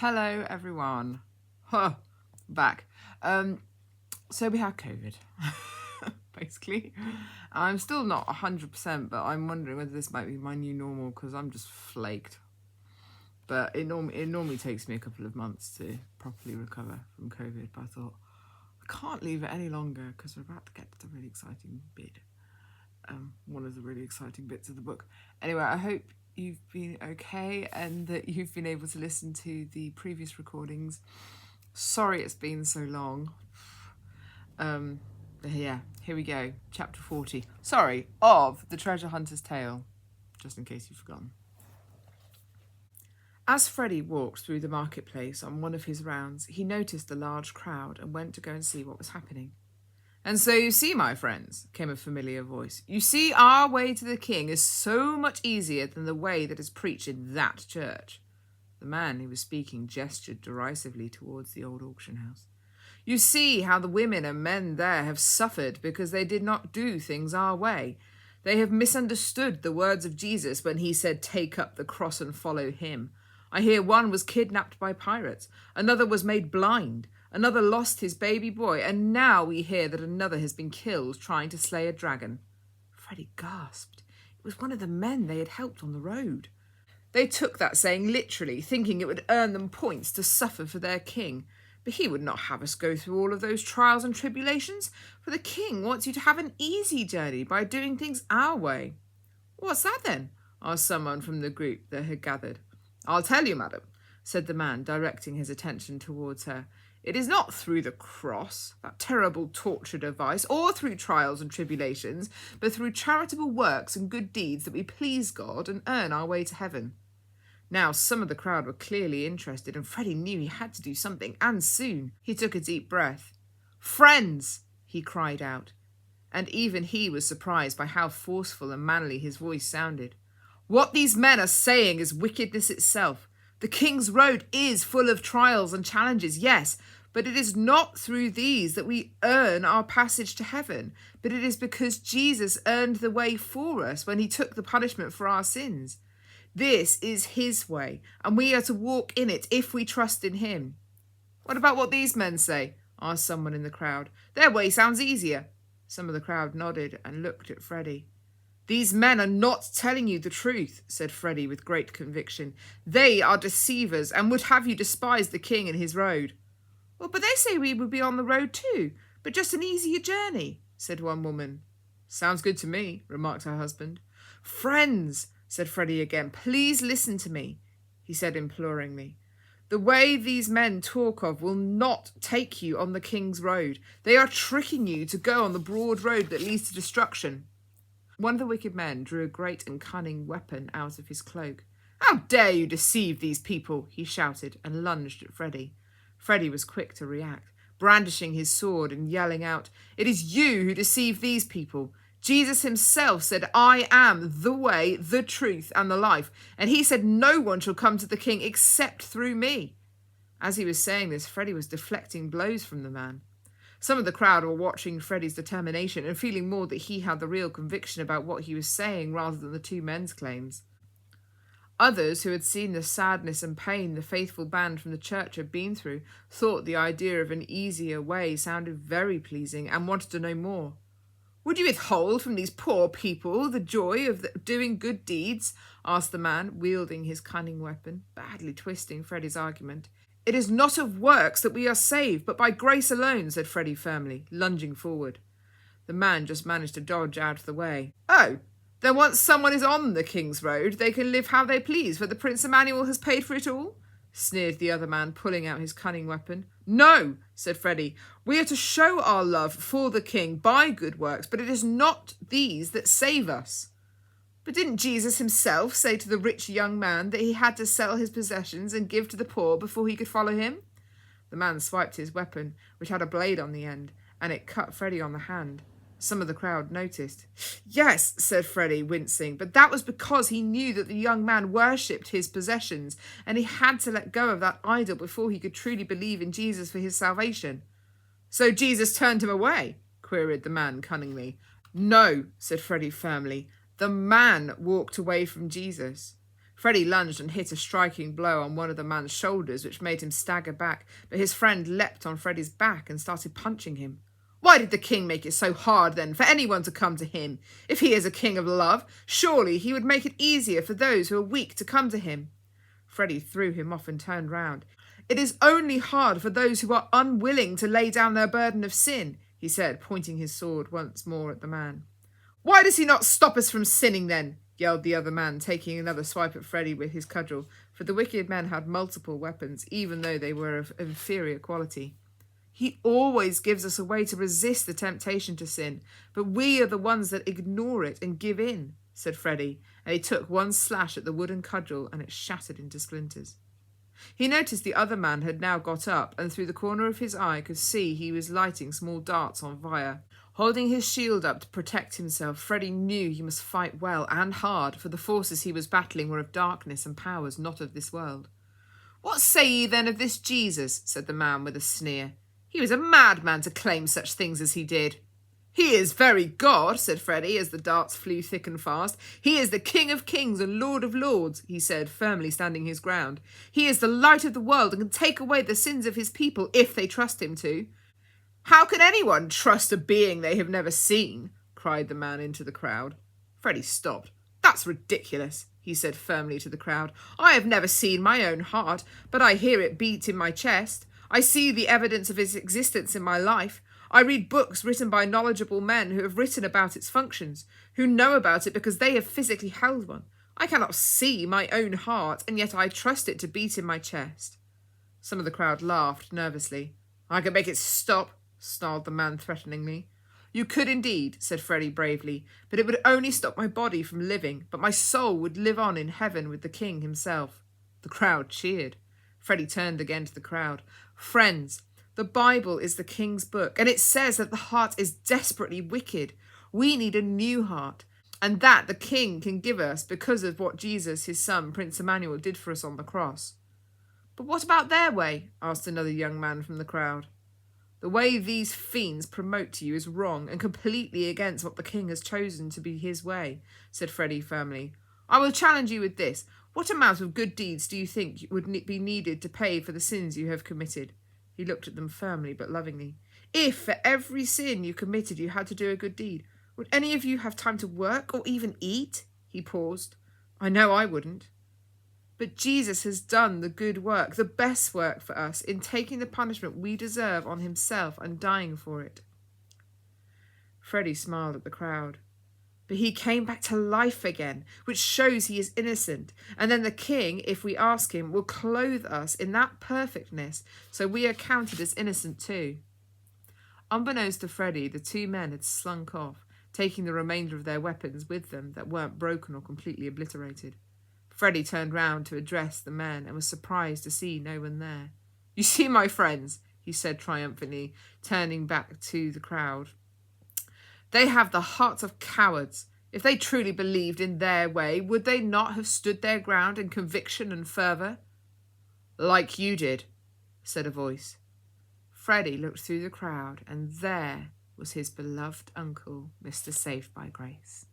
Hello, everyone. Huh, back. So we had COVID, basically. I'm still not 100%, but I'm wondering whether this might be my new normal because I'm just flaked. But it normally takes me a couple of months to properly recover from COVID. But I thought, I can't leave it any longer because we're about to get to the really exciting bit. One of the really exciting bits of the book. Anyway, I hope you've been okay and that you've been able to listen to the previous recordings. Sorry it's been so long. But yeah, here we go. Chapter 40. Sorry, of The Treasure Hunter's Tale, just in case you've forgotten. As Freddie walked through the marketplace on one of his rounds, he noticed a large crowd and went to go and see what was happening. "And so you see, my friends," came a familiar voice, "you see our way to the king is so much easier than the way that is preached in that church." The man who was speaking gestured derisively towards the old auction house. "You see how the women and men there have suffered because they did not do things our way. They have misunderstood the words of Jesus when he said, 'Take up the cross and follow him.' I hear one was kidnapped by pirates, another was made blind, another lost his baby boy, and now we hear that another has been killed trying to slay a dragon." Freddie gasped. It was one of the men they had helped on the road. They took that saying literally, thinking it would earn them points to suffer for their king. But he would not have us go through all of those trials and tribulations, for the king wants you to have an easy journey by doing things our way. "What's that then?" asked someone from the group that had gathered. "I'll tell you, madam," said the man, directing his attention towards her. "It is not through the cross, that terrible torture device, or through trials and tribulations, but through charitable works and good deeds that we please God and earn our way to heaven." Now, some of the crowd were clearly interested, and Freddie knew he had to do something, and soon. He took a deep breath. "Friends!" he cried out, and even he was surprised by how forceful and manly his voice sounded. "What these men are saying is wickedness itself. The King's Road is full of trials and challenges, yes, but it is not through these that we earn our passage to heaven, but it is because Jesus earned the way for us when he took the punishment for our sins. This is his way, and we are to walk in it if we trust in him." "What about what these men say?" asked someone in the crowd. "Their way sounds easier." Some of the crowd nodded and looked at Freddie. "These men are not telling you the truth," said Freddie with great conviction. "They are deceivers and would have you despise the king and his road." "Well, but they say we would be on the road too, but just an easier journey," said one woman. "Sounds good to me," remarked her husband. "Friends," said Freddie again, "please listen to me," he said imploringly. "The way these men talk of will not take you on the King's Road. They are tricking you to go on the broad road that leads to destruction." One of the wicked men drew a great and cunning weapon out of his cloak. "How dare you deceive these people?" he shouted, and lunged at Freddie. Freddie was quick to react, brandishing his sword and yelling out, "It is you who deceive these people. Jesus himself said, 'I am the way, the truth, and the life,' and he said no one shall come to the king except through me." As he was saying this, Freddie was deflecting blows from the man. Some of the crowd were watching Freddie's determination and feeling more that he had the real conviction about what he was saying rather than the two men's claims. Others, who had seen the sadness and pain the faithful band from the church had been through, thought the idea of an easier way sounded very pleasing and wanted to know more. "Would you withhold from these poor people the joy of doing good deeds?" asked the man, wielding his cunning weapon, badly twisting Freddie's argument. "It is not of works that we are saved, but by grace alone," said Freddie firmly, lunging forward. The man just managed to dodge out of the way. "Oh, then once someone is on the King's Road, they can live how they please, for the Prince Emmanuel has paid for it all?" sneered the other man, pulling out his cunning weapon. "No," said Freddie. "We are to show our love for the king by good works, but it is not these that save us." "But didn't Jesus himself say to the rich young man that he had to sell his possessions and give to the poor before he could follow him?" The man swiped his weapon, which had a blade on the end, and it cut Freddie on the hand. Some of the crowd noticed. "Yes," said Freddie, wincing, "but that was because he knew that the young man worshipped his possessions, and he had to let go of that idol before he could truly believe in Jesus for his salvation." "So Jesus turned him away?" queried the man cunningly. "No," said Freddie firmly. "The man walked away from Jesus." Freddy lunged and hit a striking blow on one of the man's shoulders, which made him stagger back, but his friend leapt on Freddy's back and started punching him. Why did the king make it so hard, then, for anyone to come to him? If he is a king of love, surely he would make it easier for those who are weak to come to him. Freddy threw him off and turned round. It is only hard for those who are unwilling to lay down their burden of sin, he said, pointing his sword once more at the man. Why does he not stop us from sinning, then? Yelled the other man, taking another swipe at Freddy with his cudgel, for the wicked men had multiple weapons, even though they were of inferior quality. He always gives us a way to resist the temptation to sin, but we are the ones that ignore it and give in, said Freddy, and he took one slash at the wooden cudgel and it shattered into splinters. He noticed the other man had now got up, and through the corner of his eye could see he was lighting small darts on fire. Holding his shield up to protect himself, Freddy knew he must fight well and hard, for the forces he was battling were of darkness and powers not of this world. What say ye then of this Jesus? Said the man with a sneer. He was a madman to claim such things as he did. He is very God, said Freddy, as the darts flew thick and fast. He is the King of Kings and Lord of Lords, he said, firmly standing his ground. He is the light of the world and can take away the sins of his people if they trust him to. How can anyone trust a being they have never seen? Cried the man into the crowd. Freddy stopped. That's ridiculous, he said firmly to the crowd. I have never seen my own heart, but I hear it beat in my chest. I see the evidence of its existence in my life. I read books written by knowledgeable men who have written about its functions, who know about it because they have physically held one. I cannot see my own heart, and yet I trust it to beat in my chest. Some of the crowd laughed nervously. I can make it stop, snarled the man threateningly. You could indeed, said Freddy bravely, but it would only stop my body from living, but my soul would live on in heaven with the king himself. The crowd cheered. Freddy turned again to the crowd. Friends, the Bible is the king's book, and it says that the heart is desperately wicked. We need a new heart, and that the king can give us because of what Jesus, his son, Prince Emmanuel, did for us on the cross. But what about their way? Asked another young man from the crowd. The way these fiends promote to you is wrong and completely against what the king has chosen to be his way, said Freddy firmly. I will challenge you with this. What amount of good deeds do you think would be needed to pay for the sins you have committed? He looked at them firmly but lovingly. If for every sin you committed you had to do a good deed, would any of you have time to work or even eat? He paused. I know I wouldn't. But Jesus has done the good work, the best work for us, in taking the punishment we deserve on himself and dying for it. Freddy smiled at the crowd. But he came back to life again, which shows he is innocent. And then the king, if we ask him, will clothe us in that perfectness, so we are counted as innocent too. Unbeknownst to Freddy, the two men had slunk off, taking the remainder of their weapons with them that weren't broken or completely obliterated. Freddy turned round to address the men and was surprised to see no one there. You see, my friends, he said triumphantly, turning back to the crowd. They have the hearts of cowards. If they truly believed in their way, would they not have stood their ground in conviction and fervour? Like you did, said a voice. Freddy looked through the crowd, and there was his beloved uncle, Mr. Saved by Grace.